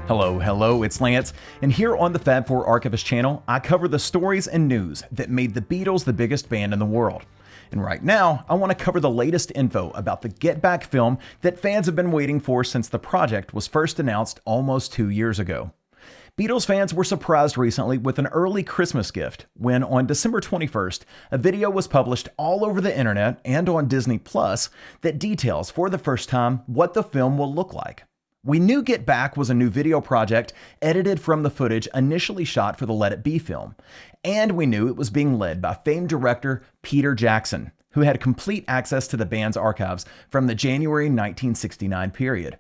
Hello, it's Lance, and here on the FabFourArchivist channel, I cover the stories and news that made the Beatles the biggest band in the world. And right now, I want to cover the latest info about the Get Back film that fans have been waiting for since the project was first announced almost 2 years ago. Beatles fans were surprised recently with an early Christmas gift when, on December 21st, a video was published all over the internet and on Disney Plus that details for the first time what the film will look like. We knew Get Back was a new video project edited from the footage initially shot for the Let It Be film, and we knew it was being led by famed director Peter Jackson, who had complete access to the band's archives from the January 1969 period.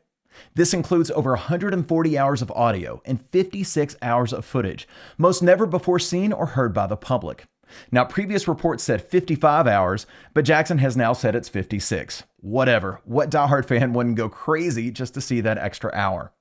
This includes over 140 hours of audio and 56 hours of footage, most never before seen or heard by the public. Now, previous reports said 55 hours, but Jackson has now said it's 56. Whatever. What diehard fan wouldn't go crazy just to see that extra hour?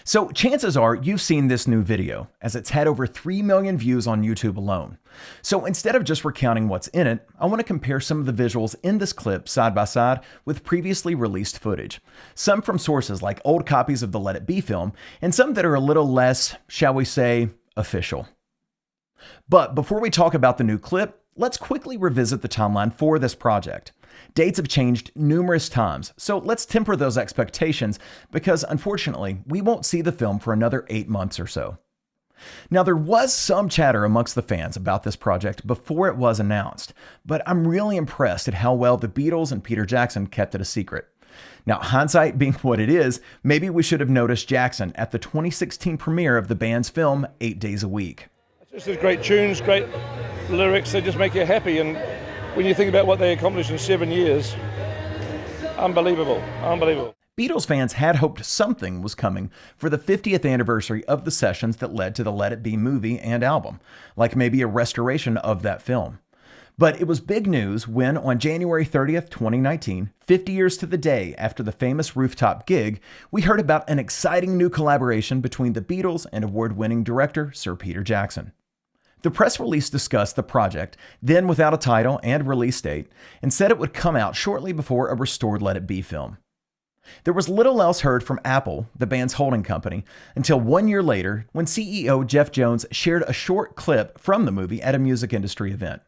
So chances are you've seen this new video, as it's had over 3 million views on YouTube alone. So instead of just recounting what's in it, I want to compare some of the visuals in this clip side by side with previously released footage. Some from sources like old copies of the Let It Be film, and some that are a little less, shall we say, official. But before we talk about the new clip, let's quickly revisit the timeline for this project. Dates have changed numerous times, so let's temper those expectations because unfortunately, we won't see the film for another 8 months or so. Now, there was some chatter amongst the fans about this project before it was announced, but I'm really impressed at how well the Beatles and Peter Jackson kept it a secret. Now, hindsight being what it is, maybe we should have noticed Jackson at the 2016 premiere of the band's film 8 Days a Week. It's just great tunes, great lyrics, they just make you happy, and when you think about what they accomplished in 7 years, unbelievable. Beatles fans had hoped something was coming for the 50th anniversary of the sessions that led to the Let It Be movie and album, like maybe a restoration of that film. But it was big news when, on January 30th, 2019, 50 years to the day after the famous Rooftop gig, we heard about an exciting new collaboration between the Beatles and award-winning director Sir Peter Jackson. The press release discussed the project, then without a title and release date, and said it would come out shortly before a restored Let It Be film. There was little else heard from Apple, the band's holding company, until 1 year later when CEO Jeff Jones shared a short clip from the movie at a music industry event.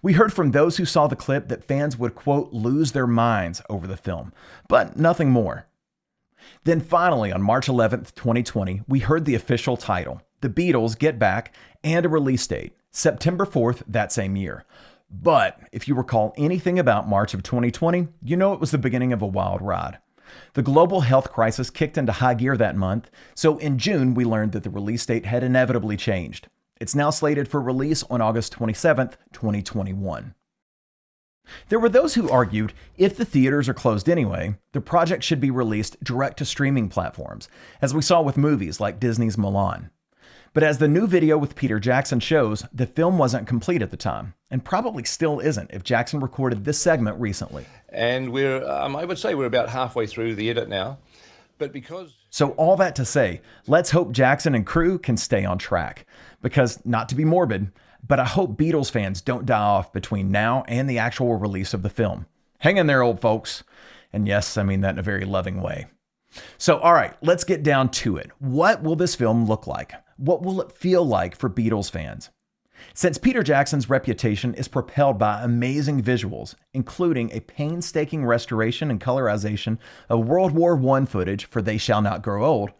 We heard from those who saw the clip that fans would, quote, lose their minds over the film, but nothing more. Then finally, on March 11th, 2020, we heard the official title, The Beatles Get Back, and a release date, September 4th that same year. But if you recall anything about March of 2020, you know it was the beginning of a wild ride. The global health crisis kicked into high gear that month, so in June we learned that the release date had inevitably changed. It's now slated for release on August 27th, 2021. There were those who argued if the theaters are closed anyway, the project should be released direct to streaming platforms, as we saw with movies like Disney's Mulan. But as the new video with Peter Jackson shows, the film wasn't complete at the time, and probably still isn't if Jackson recorded this segment recently. And I would say we're about halfway through the edit now, but because... So all that to say, let's hope Jackson and crew can stay on track. Because, not to be morbid, but I hope Beatles fans don't die off between now and the actual release of the film. Hang in there, old folks. And yes, I mean that in a very loving way. So, all right, let's get down to it. What will this film look like? What will it feel like for Beatles fans? Since Peter Jackson's reputation is propelled by amazing visuals, including a painstaking restoration and colorization of World War I footage for They Shall Not Grow Old,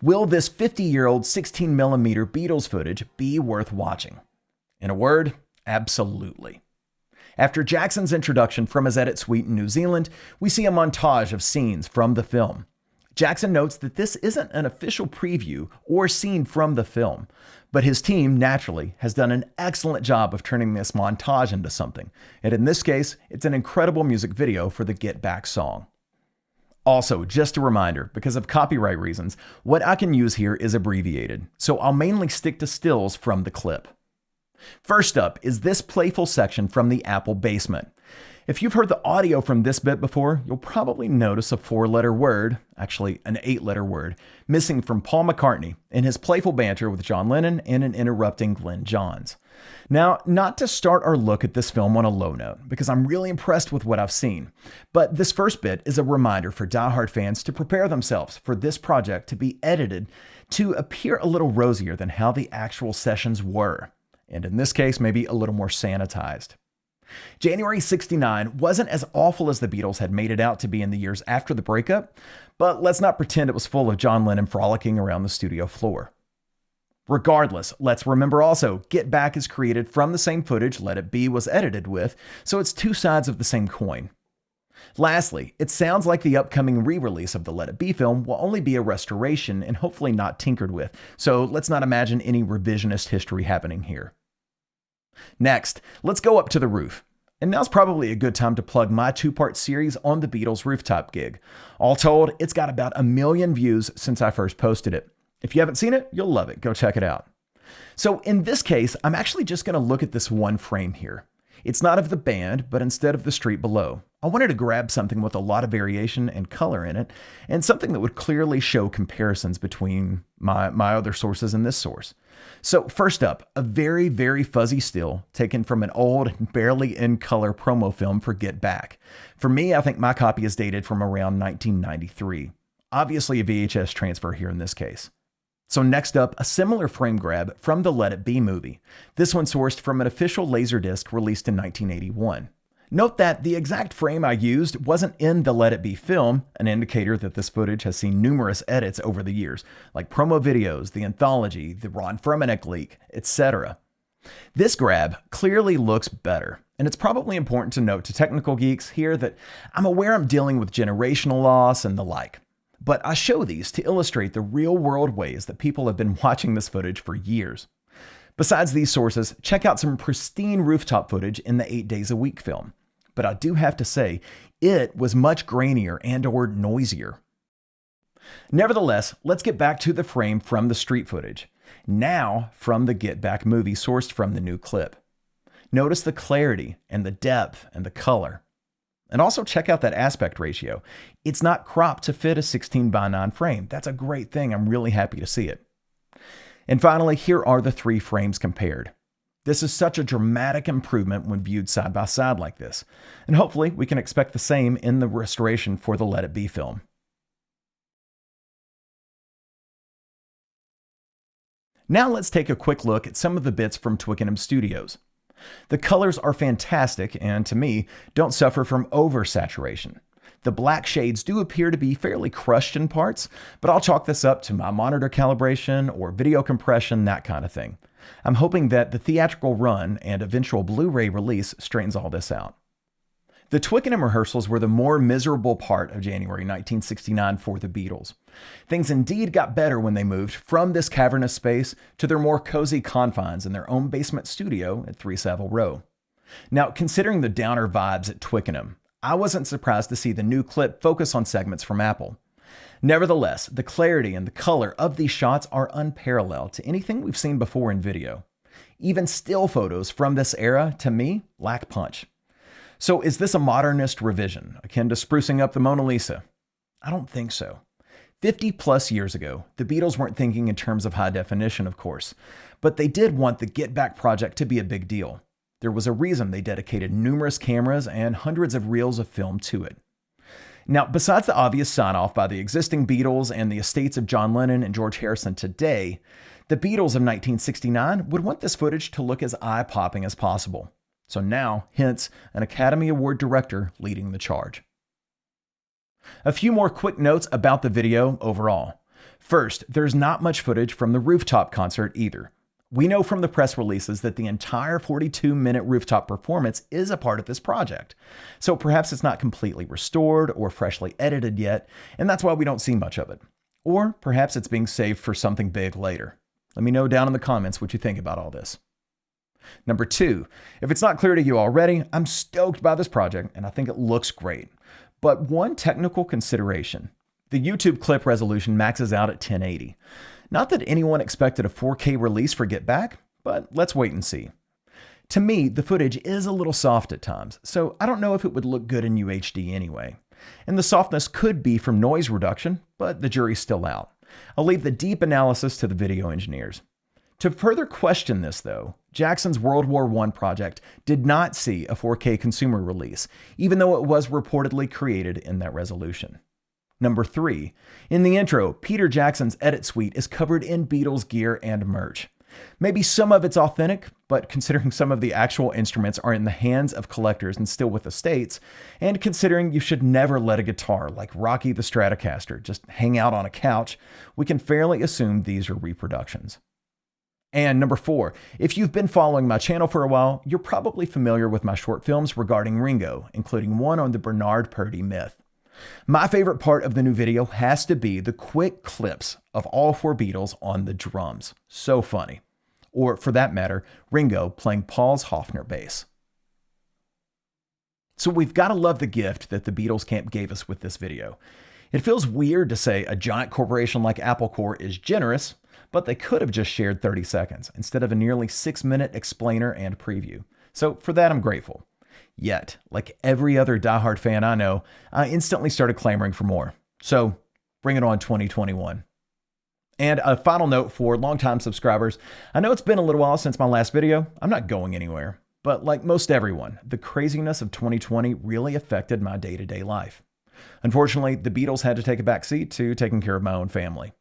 will this 50-year-old 16mm Beatles footage be worth watching? In a word, absolutely. After Jackson's introduction from his edit suite in New Zealand, we see a montage of scenes from the film. Jackson notes that this isn't an official preview or scene from the film, but his team, naturally, has done an excellent job of turning this montage into something, and in this case, it's an incredible music video for the Get Back song. Also, just a reminder, because of copyright reasons, what I can use here is abbreviated, so I'll mainly stick to stills from the clip. First up is this playful section from the Apple basement. If you've heard the audio from this bit before, you'll probably notice a 4-letter word, actually an 8-letter word, missing from Paul McCartney in his playful banter with John Lennon and an interrupting Glenn Johns. Now, not to start our look at this film on a low note, because I'm really impressed with what I've seen, but this first bit is a reminder for diehard fans to prepare themselves for this project to be edited to appear a little rosier than how the actual sessions were, and in this case, maybe a little more sanitized. January '69 wasn't as awful as the Beatles had made it out to be in the years after the breakup, but let's not pretend it was full of John Lennon frolicking around the studio floor. Regardless, let's remember also, Get Back is created from the same footage Let It Be was edited with, so it's two sides of the same coin. Lastly, it sounds like the upcoming re-release of the Let It Be film will only be a restoration and hopefully not tinkered with, so let's not imagine any revisionist history happening here. Next, let's go up to the roof. And now's probably a good time to plug my 2-part series on the Beatles Rooftop gig. All told, it's got about 1 million views since I first posted it. If you haven't seen it, you'll love it. Go check it out. So in this case, I'm actually just going to look at this one frame here. It's not of the band, but instead of the street below. I wanted to grab something with a lot of variation and color in it, and something that would clearly show comparisons between my other sources and this source. So first up, a very, very fuzzy still taken from an old, barely in color promo film for Get Back. For me, I think my copy is dated from around 1993. Obviously a VHS transfer here in this case. So next up, a similar frame grab from the Let It Be movie. This one sourced from an official Laserdisc released in 1981. Note that the exact frame I used wasn't in the Let It Be film, an indicator that this footage has seen numerous edits over the years, like promo videos, the anthology, the Ron Furmanek leak, etc. This grab clearly looks better, and it's probably important to note to technical geeks here that I'm aware I'm dealing with generational loss and the like. But I show these to illustrate the real-world ways that people have been watching this footage for years. Besides these sources, check out some pristine rooftop footage in the 8 Days a Week film. But I do have to say, it was much grainier and/or noisier. Nevertheless, let's get back to the frame from the street footage. Now from the Get Back movie sourced from the new clip. Notice the clarity and the depth and the color. And also check out that aspect ratio. It's not cropped to fit a 16:9 frame. That's a great thing. I'm really happy to see it. And finally, here are the 3 frames compared. This is such a dramatic improvement when viewed side by side like this. And hopefully we can expect the same in the restoration for the Let It Be film. Now let's take a quick look at some of the bits from Twickenham Studios. The colors are fantastic and, to me, don't suffer from oversaturation. The black shades do appear to be fairly crushed in parts, but I'll chalk this up to my monitor calibration or video compression, that kind of thing. I'm hoping that the theatrical run and eventual Blu-ray release straightens all this out. The Twickenham rehearsals were the more miserable part of January 1969 for the Beatles. Things indeed got better when they moved from this cavernous space to their more cozy confines in their own basement studio at 3 Savile Row. Now, considering the downer vibes at Twickenham, I wasn't surprised to see the new clip focus on segments from Apple. Nevertheless, the clarity and the color of these shots are unparalleled to anything we've seen before in video. Even still photos from this era, to me, lack punch. So is this a modernist revision, akin to sprucing up the Mona Lisa? I don't think so. 50 plus years ago, the Beatles weren't thinking in terms of high definition, of course, but they did want the Get Back project to be a big deal. There was a reason they dedicated numerous cameras and hundreds of reels of film to it. Now, besides the obvious sign-off by the existing Beatles and the estates of John Lennon and George Harrison today, the Beatles of 1969 would want this footage to look as eye-popping as possible. So now, hence, an Academy Award director leading the charge. A few more quick notes about the video overall. First, there's not much footage from the Rooftop concert either. We know from the press releases that the entire 42-minute Rooftop performance is a part of this project. So perhaps it's not completely restored or freshly edited yet, and that's why we don't see much of it. Or perhaps it's being saved for something big later. Let me know down in the comments what you think about all this. Number 2, if it's not clear to you already, I'm stoked by this project and I think it looks great. But one technical consideration. The YouTube clip resolution maxes out at 1080. Not that anyone expected a 4K release for Get Back, but let's wait and see. To me, the footage is a little soft at times, so I don't know if it would look good in UHD anyway. And the softness could be from noise reduction, but the jury's still out. I'll leave the deep analysis to the video engineers. To further question this though, Jackson's World War I project did not see a 4K consumer release, even though it was reportedly created in that resolution. Number 3. In the intro, Peter Jackson's edit suite is covered in Beatles gear and merch. Maybe some of it's authentic, but considering some of the actual instruments are in the hands of collectors and still with estates, and considering you should never let a guitar like Rocky the Stratocaster just hang out on a couch, we can fairly assume these are reproductions. And number 4, if you've been following my channel for a while, you're probably familiar with my short films regarding Ringo, including one on the Bernard Purdie myth. My favorite part of the new video has to be the quick clips of all 4 Beatles on the drums. So funny. Or for that matter, Ringo playing Paul's Hofner bass. So we've got to love the gift that the Beatles camp gave us with this video. It feels weird to say a giant corporation like Apple Corps is generous, but they could have just shared 30 seconds instead of a nearly 6-minute explainer and preview. So for that, I'm grateful. Yet, like every other diehard fan I know, I instantly started clamoring for more. So bring it on 2021. And a final note for longtime subscribers. I know it's been a little while since my last video. I'm not going anywhere. But like most everyone, the craziness of 2020 really affected my day-to-day life. Unfortunately, the Beatles had to take a backseat to taking care of my own family.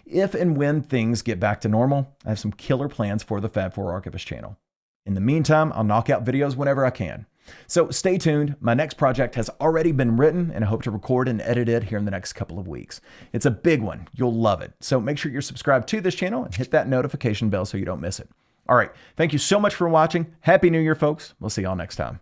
If and when things get back to normal, I have some killer plans for the FabFourArchivist channel. In the meantime, I'll knock out videos whenever I can. So stay tuned. My next project has already been written and I hope to record and edit it here in the next couple of weeks. It's a big one. You'll love it. So make sure you're subscribed to this channel and hit that notification bell so you don't miss it. All right. Thank you so much for watching. Happy New Year, folks. We'll see y'all next time.